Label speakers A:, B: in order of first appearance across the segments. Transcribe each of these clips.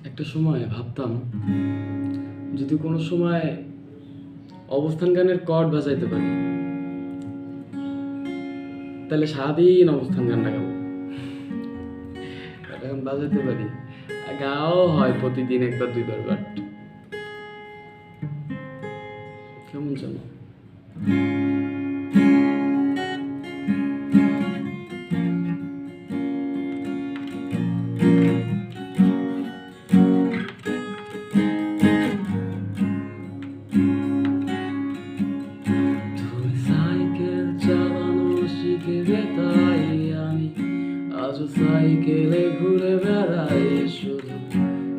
A: একটা সময় ভাবতাম যদি কোনো সময় অবস্থান গানের কর্ড বাজাইতে পারি তাহলে সারাদিন অবস্থান গানটা গাবো। এখন বাজাইতে পারি, গাও হয় প্রতিদিন একবার দুইবার, বাট কেমন জানো সাইকেল চালানো শিখে তাই আমি আজও সাইকেলে ঘুরে বেড়াই, শুধু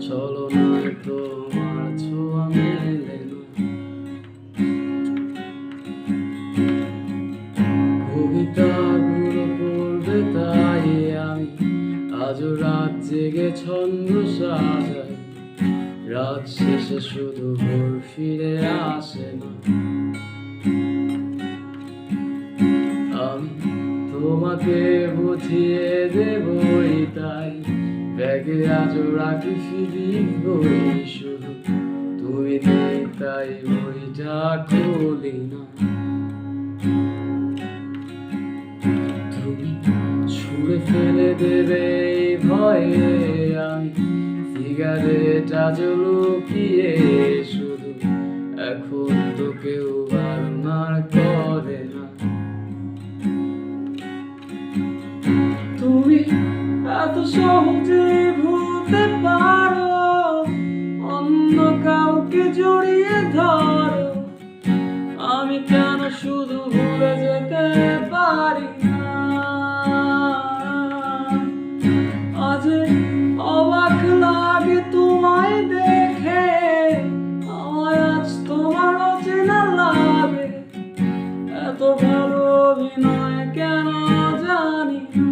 A: চলো নয় তোমার ছোঁয়া মেলে না। কবিতাগুলো পড়বে তাই আমি আজও রাত জেগে ছন্দ সাজাই, রাত শেষে শুধু ভোর ফিরে আসে না। আমি তোমাকে বুঝিয়ে দেবই তাই ব্যাগে আজও রাখি ফিরিয়ে বই, শুধু তুমি নেই তাই বইটা খুলি না। তুমি ছুঁড়ে ফেলে দেবে এই ভয়ে আমি সিগারেট আজ লুকিয়ে, শুধু এখন তো কেউ বারণ করে না। তুমি এত সহজে ভুলতে পারো, অন্য কাউকে জড়িয়ে ধরো, আমি কেন শুধু ভুলে যেতে পারি না। আজ অবাক লাগে তোমায় দেখে, আমার আজ তোমার অচেনা লাগে, এত ভালো অভিনয় কেন জানি না।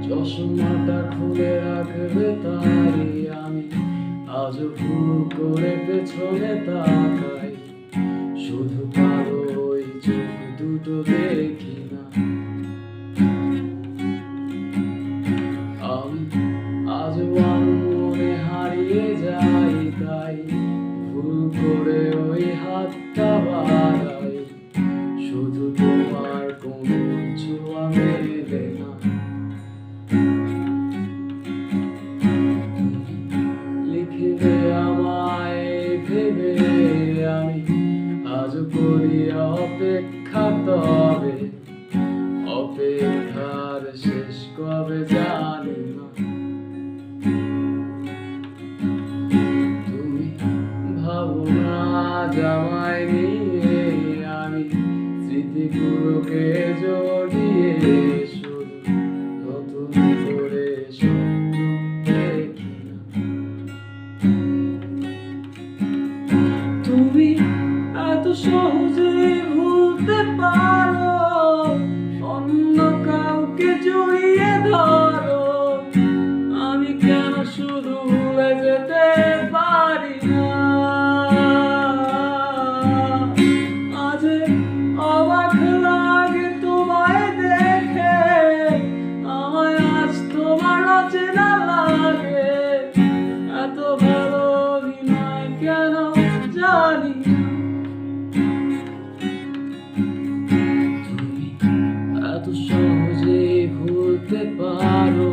A: চশমাটা খুলে রাখবে তাই আমি আজও ভুল করে পেছনে তাকাই, শুধু কারো ওই চোখ দুটো দেখি না। আমি আজও মনে হারিয়ে যাই তাই ভুল করে ওই হাতটা বাড়াই, শুধু তোমার কোনো ছোঁয়া মেলে না। লিখিবে আমায় ভেবে আমি আজও করি অপেক্ষা, তবে অপেক্ষার শেষ কবে জানি না। তুমি ভাবো না জামাই নিয়ে আমি স্মৃতিগুলোকে জড়িয়ে, শুধু নতুন করে স্বপ্ন দেখি না। তুমি এত সহজে ভুলতে পারো, অন্য কাউকে জড়িয়ে ধরো, আমি কেন শুধু ভুলে যেতে পারি না। আজ অবাক লাগে তোমায় দেখে, আমায় আজ তোমার অচেনা লাগে, এত ভালো অভিনয় কেন জানি না। তুমি এত সহজে ভুলতে পারো,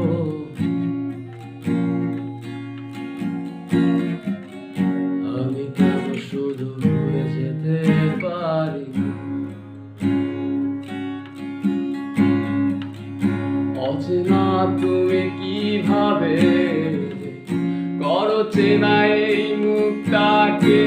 A: আমি কেন শুধু ভুলে যেতে পারি না। অচেনা তুমি কিভাবে করো চেনা এই মুখটাকে।